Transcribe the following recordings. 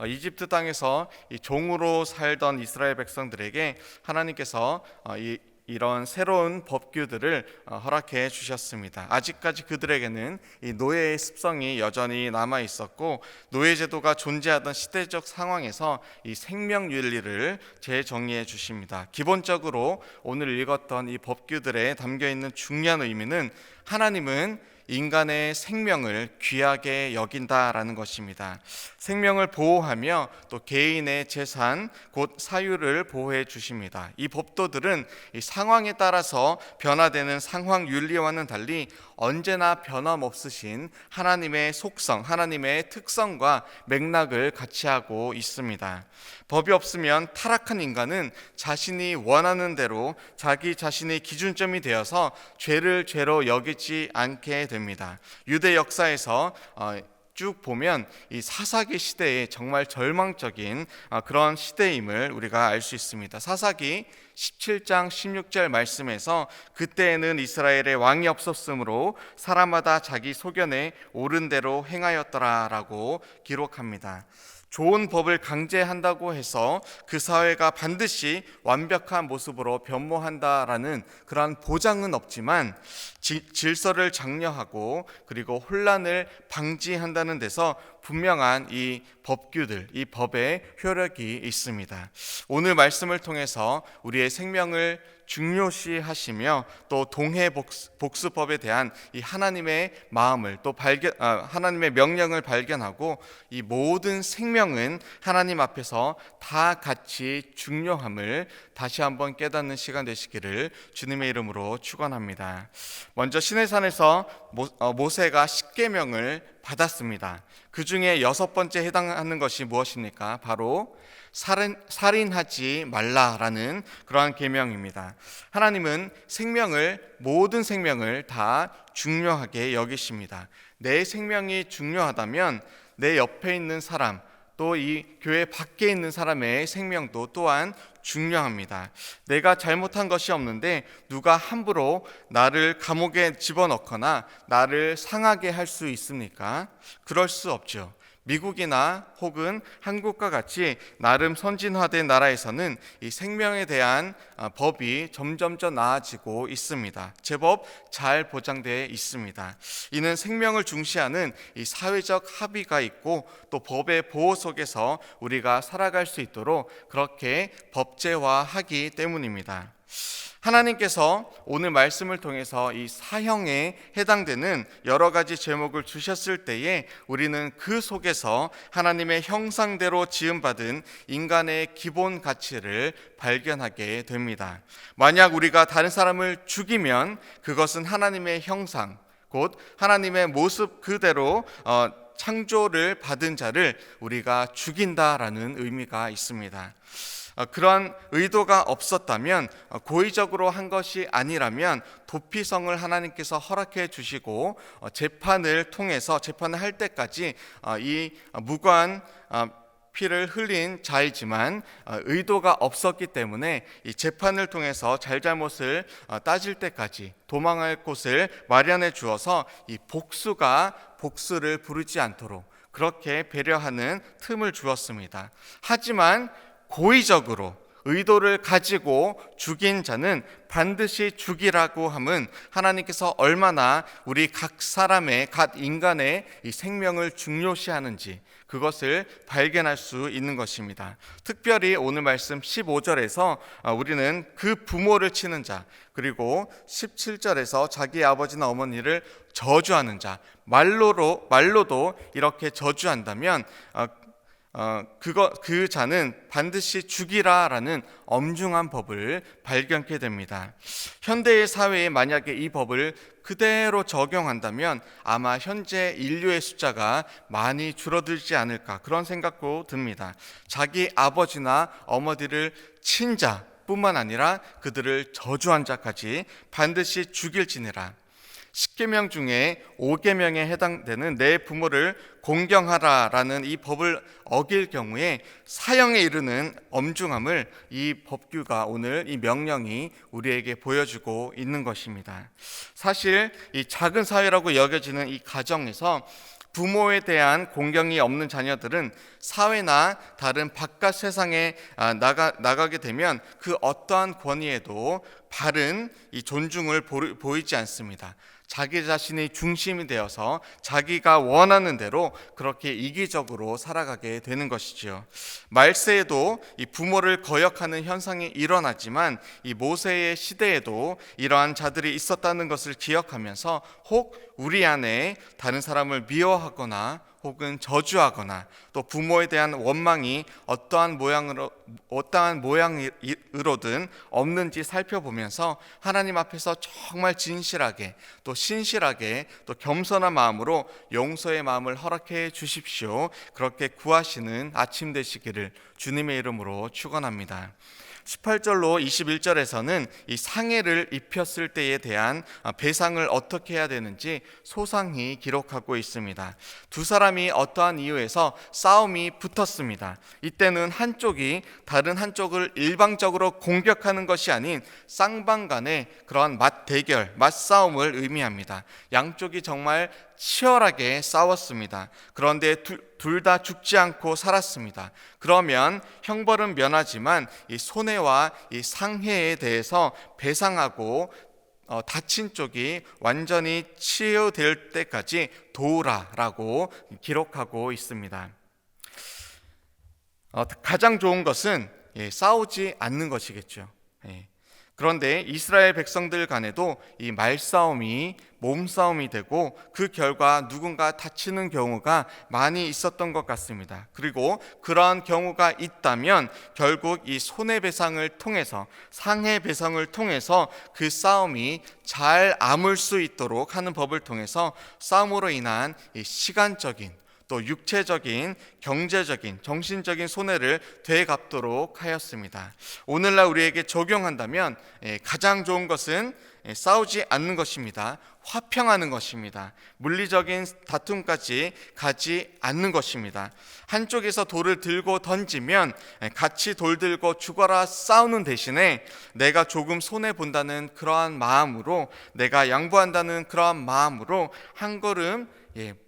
이집트 땅에서 이 종으로 살던 이스라엘 백성들에게 하나님께서 이런 새로운 법규들을 허락해 주셨습니다. 아직까지 그들에게는 이 노예의 습성이 여전히 남아 있었고, 노예 제도가 존재하던 시대적 상황에서 이 생명 윤리를 재정의해 주십니다. 기본적으로 오늘 읽었던 이 법규들에 담겨 있는 중요한 의미는, 하나님은 인간의 생명을 귀하게 여긴다라는 것입니다. 생명을 보호하며 또 개인의 재산 곧 사유를 보호해 주십니다. 이 법도들은 이 상황에 따라서 변화되는 상황 윤리와는 달리 언제나 변함없으신 하나님의 속성, 하나님의 특성과 맥락을 같이 하고 있습니다. 법이 없으면 타락한 인간은 자신이 원하는 대로 자기 자신의 기준점이 되어서 죄를 죄로 여기지 않게 됩니다. 유대 역사에서 쭉 보면 이 사사기 시대에 정말 절망적인 그런 시대임을 우리가 알 수 있습니다. 사사기 17장 16절 말씀에서, 그때에는 이스라엘에 왕이 없었으므로 사람마다 자기 소견에 옳은 대로 행하였더라 라고 기록합니다. 좋은 법을 강제한다고 해서 그 사회가 반드시 완벽한 모습으로 변모한다라는 그러한 보장은 없지만, 질서를 장려하고 그리고 혼란을 방지한다는 데서 분명한 이 법규들, 이 법의 효력이 있습니다. 오늘 말씀을 통해서 우리의 생명을 중요시하시며 또 동해 복수법에 대한 이 하나님의 마음을 또 하나님의 명령을 발견하고, 이 모든 생명은 하나님 앞에서 다 같이 중요함을 다시 한번 깨닫는 시간 되시기를 주님의 이름으로 축원합니다. 먼저 시내산에서 모세가 십계명을 받았습니다. 그 중에 6번째 해당하는 것이 무엇입니까? 바로 살인하지 말라라는 그러한 계명입니다. 하나님은 모든 생명을 다 중요하게 여기십니다. 내 생명이 중요하다면 내 옆에 있는 사람, 또 이 교회 밖에 있는 사람의 생명도 또한 중요합니다. 내가 잘못한 것이 없는데 누가 함부로 나를 감옥에 집어넣거나 나를 상하게 할 수 있습니까? 그럴 수 없죠. 미국이나 혹은 한국과 같이 나름 선진화된 나라에서는 이 생명에 대한 법이 점점 더 나아지고 있습니다. 제법 잘 보장되어 있습니다. 이는 생명을 중시하는 이 사회적 합의가 있고 또 법의 보호 속에서 우리가 살아갈 수 있도록 그렇게 법제화하기 때문입니다. 하나님께서 오늘 말씀을 통해서 이 사형에 해당되는 여러 가지 제목을 주셨을 때에 우리는 그 속에서 하나님의 형상대로 지음받은 인간의 기본 가치를 발견하게 됩니다. 만약 우리가 다른 사람을 죽이면 그것은 하나님의 형상, 곧 하나님의 모습 그대로 창조를 받은 자를 우리가 죽인다라는 의미가 있습니다. 그러한 의도가 없었다면, 고의적으로 한 것이 아니라면 도피성을 하나님께서 허락해 주시고 재판을 통해서 재판을 할 때까지 이 무고한 피를 흘린 자이지만 의도가 없었기 때문에 이 재판을 통해서 잘잘못을 따질 때까지 도망할 곳을 마련해 주어서 이 복수를 부르지 않도록 그렇게 배려하는 틈을 주었습니다. 하지만 고의적으로 의도를 가지고 죽인 자는 반드시 죽이라고 함은 하나님께서 얼마나 우리 각 사람의 각 인간의 이 생명을 중요시하는지 그것을 발견할 수 있는 것입니다. 특별히 오늘 말씀 15절에서 우리는 그 부모를 치는 자, 그리고 17절에서 자기 아버지나 어머니를 저주하는 자, 말로도 이렇게 저주한다면 그 자는 반드시 죽이라라는 엄중한 법을 발견하게 됩니다. 현대의 사회에 만약에 이 법을 그대로 적용한다면 아마 현재 인류의 숫자가 많이 줄어들지 않을까, 그런 생각도 듭니다. 자기 아버지나 어머니를 친 자뿐만 아니라 그들을 저주한 자까지 반드시 죽일지니라. 10계명 중에 5계명에 해당되는 내 부모를 공경하라라는 이 법을 어길 경우에 사형에 이르는 엄중함을 이 법규가, 오늘 이 명령이 우리에게 보여주고 있는 것입니다. 사실 이 작은 사회라고 여겨지는 이 가정에서 부모에 대한 공경이 없는 자녀들은 사회나 다른 바깥 세상에 나가게 되면 그 어떠한 권위에도 바른 이 존중을 보이지 않습니다. 자기 자신이 중심이 되어서 자기가 원하는 대로 그렇게 이기적으로 살아가게 되는 것이지요. 말세에도 이 부모를 거역하는 현상이 일어나지만 이 모세의 시대에도 이러한 자들이 있었다는 것을 기억하면서 혹 우리 안에 다른 사람을 미워하거나 혹은 저주하거나 또 부모에 대한 원망이 어떠한 모양으로든 없는지 살펴보면서 하나님 앞에서 정말 진실하게 또 신실하게 또 겸손한 마음으로 용서의 마음을 허락해 주십시오. 그렇게 구하시는 아침 되시기를 주님의 이름으로 축원합니다. 18절로 21절에서는 이 상해를 입혔을 때에 대한 배상을 어떻게 해야 되는지 소상히 기록하고 있습니다. 두 사람이 어떠한 이유에서 싸움이 붙었습니다. 이때는 한쪽이 다른 한쪽을 일방적으로 공격하는 것이 아닌 쌍방 간의 그러한 맞대결, 맞싸움을 의미합니다. 양쪽이 정말 치열하게 싸웠습니다. 그런데 둘 다 죽지 않고 살았습니다. 그러면 형벌은 면하지만 이 손해와 이 상해에 대해서 배상하고 다친 쪽이 완전히 치유될 때까지 도우라라고 기록하고 있습니다. 가장 좋은 것은 싸우지 않는 것이겠죠. 그런데 이스라엘 백성들 간에도 이 말싸움이 몸싸움이 되고 그 결과 누군가 다치는 경우가 많이 있었던 것 같습니다. 그리고 그러한 경우가 있다면 결국 이 손해배상을 통해서 상해배상을 통해서 그 싸움이 잘 아물 수 있도록 하는 법을 통해서 싸움으로 인한 이 시간적인 또 육체적인, 경제적인, 정신적인 손해를 되갚도록 하였습니다. 오늘날 우리에게 적용한다면 가장 좋은 것은 싸우지 않는 것입니다. 화평하는 것입니다. 물리적인 다툼까지 가지 않는 것입니다. 한쪽에서 돌을 들고 던지면 같이 돌 들고 죽어라 싸우는 대신에 내가 조금 손해본다는 그러한 마음으로, 내가 양보한다는 그러한 마음으로 한 걸음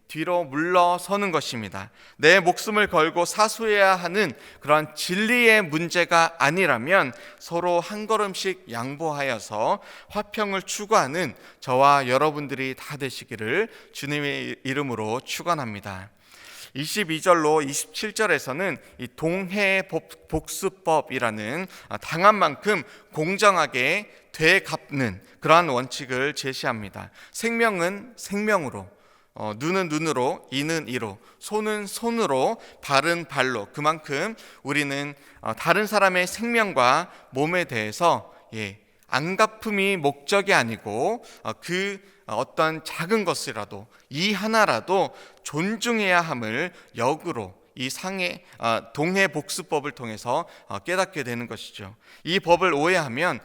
뒤로 물러서는 것입니다. 내 목숨을 걸고 사수해야 하는 그러한 진리의 문제가 아니라면 서로 한 걸음씩 양보하여서 화평을 추구하는 저와 여러분들이 다 되시기를 주님의 이름으로 축원합니다. 22절로 27절에서는 이 동해 복수법이라는 당한 만큼 공정하게 되갚는 그러한 원칙을 제시합니다. 생명은 생명으로, 눈은 눈으로, 이는 이로, 손은 손으로, 발은 발로. 그만큼 우리는 다른 사람의 생명과 몸에 대해서 안갚음이 목적이 아니고 그 어떤 작은 것이라도 이 하나라도 존중해야 함을 역으로 이 동해 복수법을 통해서 깨닫게 되는 것이죠. 이 법을 오해하면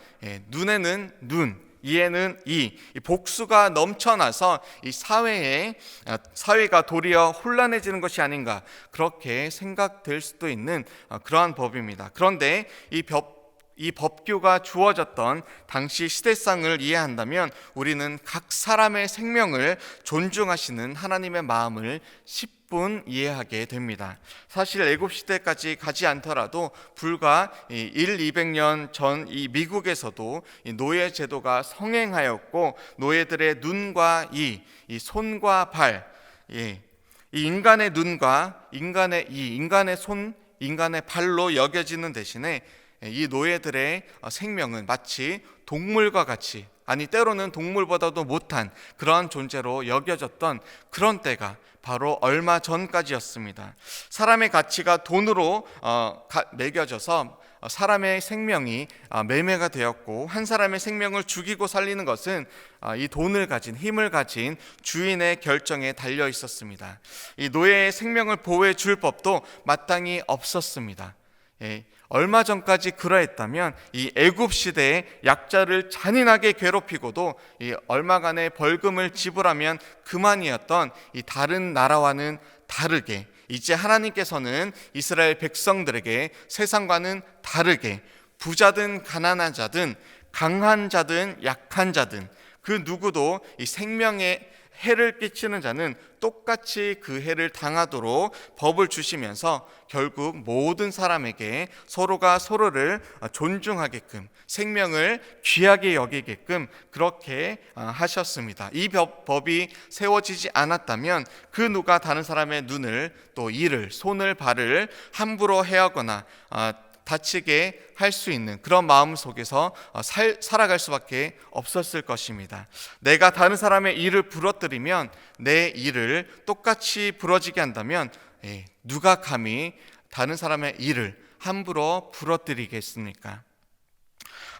눈에는 눈, 이에는 이 복수가 넘쳐나서 이 사회가 도리어 혼란해지는 것이 아닌가, 그렇게 생각될 수도 있는 그러한 법입니다. 그런데 이 법규가 주어졌던 당시 시대상을 이해한다면 우리는 각 사람의 생명을 존중하시는 하나님의 마음을 10분 이해하게 됩니다. 사실 애굽시대까지 가지 않더라도 불과 200년 전 이 미국에서도 이 노예 제도가 성행하였고, 노예들의 눈과 이 손과 발, 이 인간의 눈과 인간의 손, 인간의 발로 여겨지는 대신에 이 노예들의 생명은 마치 동물과 같이, 아니 때로는 동물보다도 못한 그러한 존재로 여겨졌던 그런 때가 바로 얼마 전까지였습니다. 사람의 가치가 돈으로 매겨져서 사람의 생명이 매매가 되었고, 한 사람의 생명을 죽이고 살리는 것은 이 돈을 가진, 힘을 가진 주인의 결정에 달려 있었습니다. 이 노예의 생명을 보호해 줄 법도 마땅히 없었습니다. 얼마 전까지 그러했다면 이 애굽 시대의 약자를 잔인하게 괴롭히고도 이 얼마간의 벌금을 지불하면 그만이었던 이 다른 나라와는 다르게, 이제 하나님께서는 이스라엘 백성들에게 세상과는 다르게 부자든 가난한 자든 강한 자든 약한 자든 그 누구도 이 생명의 해를 끼치는 자는 똑같이 그 해를 당하도록 법을 주시면서 결국 모든 사람에게 서로가 서로를 존중하게끔, 생명을 귀하게 여기게끔 그렇게 하셨습니다. 이 법이 세워지지 않았다면 그 누가 다른 사람의 눈을, 또 이를, 손을, 발을 함부로 해하거나 다치게 할 수 있는 그런 마음 속에서 살아갈 수밖에 없었을 것입니다. 내가 다른 사람의 일을 부러뜨리면, 내 일을 똑같이 부러지게 한다면 누가 감히 다른 사람의 일을 함부로 부러뜨리겠습니까?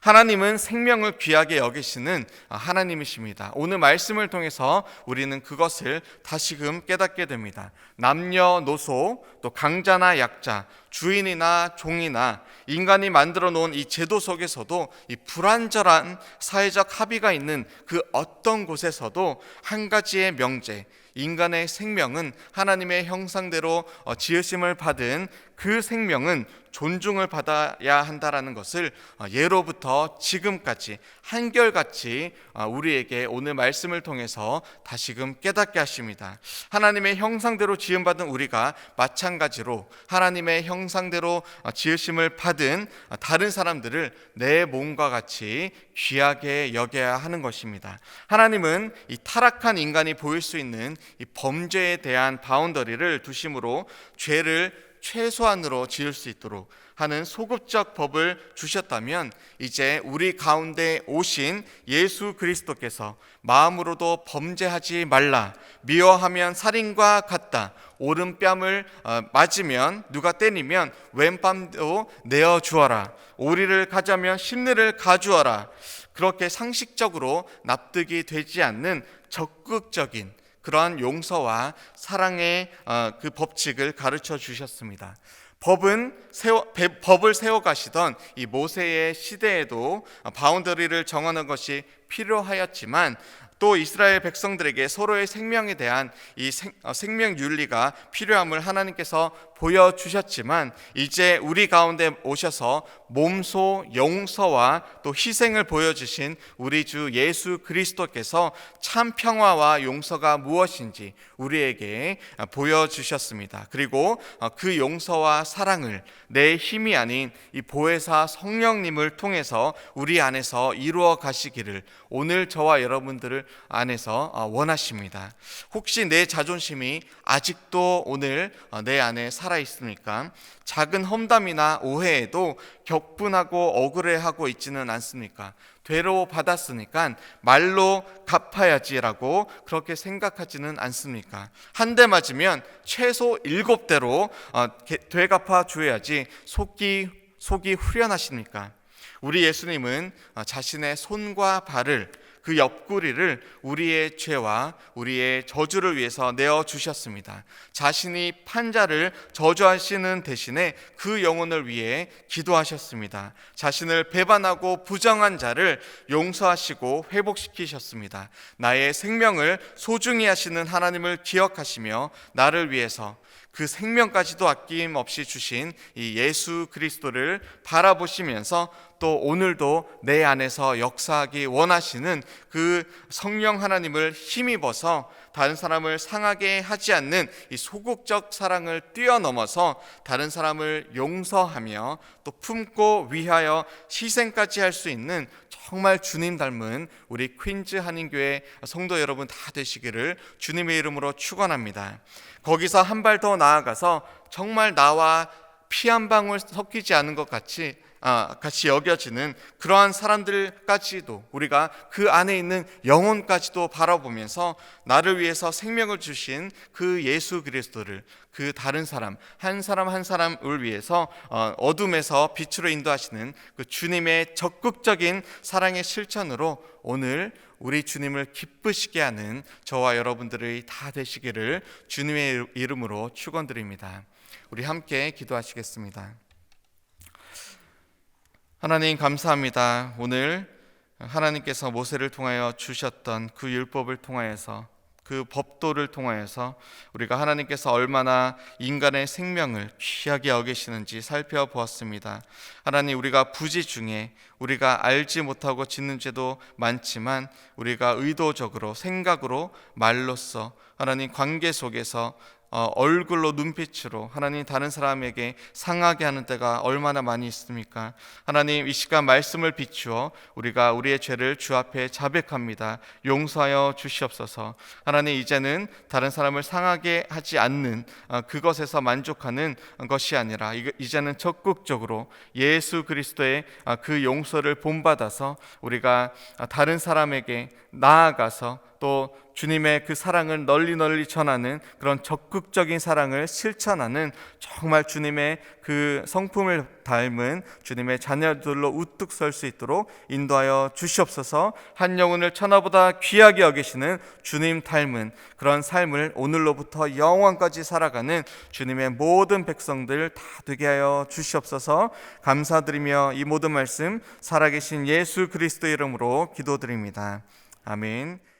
하나님은 생명을 귀하게 여기시는 하나님이십니다. 오늘 말씀을 통해서 우리는 그것을 다시금 깨닫게 됩니다. 남녀노소, 또 강자나 약자, 주인이나 종이나 인간이 만들어 놓은 이 제도 속에서도 이 불완전한 사회적 합의가 있는 그 어떤 곳에서도 한 가지의 명제, 인간의 생명은 하나님의 형상대로 지으심을 받은 그 생명은 존중을 받아야 한다라는 것을 예로부터 지금까지 한결같이 우리에게 오늘 말씀을 통해서 다시금 깨닫게 하십니다. 하나님의 형상대로 지음받은 우리가 마찬가지로 하나님의 형상대로 지으심을 받은 다른 사람들을 내 몸과 같이 귀하게 여겨야 하는 것입니다. 하나님은 이 타락한 인간이 보일 수 있는 이 범죄에 대한 바운더리를 두심으로 죄를 최소한으로 지을 수 있도록 하는 소급적 법을 주셨다면, 이제 우리 가운데 오신 예수 그리스도께서 마음으로도 범죄하지 말라, 미워하면 살인과 같다, 오른뺨을 맞으면, 누가 때리면 왼뺨도 내어주어라, 오리를 가자면 심리를 가주어라, 그렇게 상식적으로 납득이 되지 않는 적극적인 그러한 용서와 사랑의 그 법칙을 가르쳐 주셨습니다. 법을 세워가시던 이 모세의 시대에도 바운더리를 정하는 것이 필요하였지만, 또 이스라엘 백성들에게 서로의 생명에 대한 이 생명 윤리가 필요함을 하나님께서 보여주셨지만, 이제 우리 가운데 오셔서 몸소 용서와 또 희생을 보여주신 우리 주 예수 그리스도께서 참 평화와 용서가 무엇인지 우리에게 보여주셨습니다. 그리고 그 용서와 사랑을 내 힘이 아닌 이 보혜사 성령님을 통해서 우리 안에서 이루어 가시기를 오늘 저와 여러분들을 안에서 원하십니다. 혹시 내 자존심이 아직도 오늘 내 안에 살아 있습니까? 작은 험담이나 오해에도 격분하고 억울해하고 있지는 않습니까? 되로 받았으니까 말로 갚아야지라고 그렇게 생각하지는 않습니까? 한 대 맞으면 최소 7대로 되갚아 줘야지 속이 후련하십니까? 우리 예수님은 자신의 손과 발을, 그 옆구리를 우리의 죄와 우리의 저주를 위해서 내어주셨습니다. 자신이 판자를 저주하시는 대신에 그 영혼을 위해 기도하셨습니다. 자신을 배반하고 부정한 자를 용서하시고 회복시키셨습니다. 나의 생명을 소중히 하시는 하나님을 기억하시며 나를 위해서 그 생명까지도 아낌없이 주신 이 예수 그리스도를 바라보시면서 또 오늘도 내 안에서 역사하기 원하시는 그 성령 하나님을 힘입어서 다른 사람을 상하게 하지 않는 이 소극적 사랑을 뛰어넘어서 다른 사람을 용서하며 또 품고 위하여 희생까지 할 수 있는 정말 주님 닮은 우리 퀸즈 한인교회 성도 여러분 다 되시기를 주님의 이름으로 축원합니다. 거기서 한 발 더 나아가서 정말 나와 피 한 방울 섞이지 않은 것 같이 여겨지는 그러한 사람들까지도, 우리가 그 안에 있는 영혼까지도 바라보면서 나를 위해서 생명을 주신 그 예수 그리스도를, 그 다른 사람 한 사람을 위해서 어둠에서 빛으로 인도하시는 그 주님의 적극적인 사랑의 실천으로 오늘 우리 주님을 기쁘시게 하는 저와 여러분들이 다 되시기를 주님의 이름으로 축원드립니다. 우리 함께 기도하시겠습니다. 하나님 감사합니다. 오늘 하나님께서 모세를 통하여 주셨던 그 율법을 통하여서 그 법도를 통하여서 우리가 하나님께서 얼마나 인간의 생명을 귀하게 여기시는지 살펴보았습니다. 하나님, 우리가 부지 중에 우리가 알지 못하고 짓는 죄도 많지만 우리가 의도적으로 생각으로 말로써 하나님 관계 속에서 얼굴로 눈빛으로 하나님 다른 사람에게 상하게 하는 때가 얼마나 많이 있습니까? 하나님, 이 시간 말씀을 비추어 우리가 우리의 죄를 주 앞에 자백합니다. 용서하여 주시옵소서. 하나님, 이제는 다른 사람을 상하게 하지 않는 그것에서 만족하는 것이 아니라 이제는 적극적으로 예수 그리스도의 그 용서를 본받아서 우리가 다른 사람에게 나아가서 또 주님의 그 사랑을 널리 전하는 그런 적극적인 사랑을 실천하는 정말 주님의 그 성품을 닮은 주님의 자녀들로 우뚝 설 수 있도록 인도하여 주시옵소서. 한 영혼을 천하보다 귀하게 여기시는 주님 닮은 그런 삶을 오늘로부터 영원까지 살아가는 주님의 모든 백성들 다 되게 하여 주시옵소서. 감사드리며 이 모든 말씀 살아계신 예수 그리스도의 이름으로 기도드립니다. 아멘.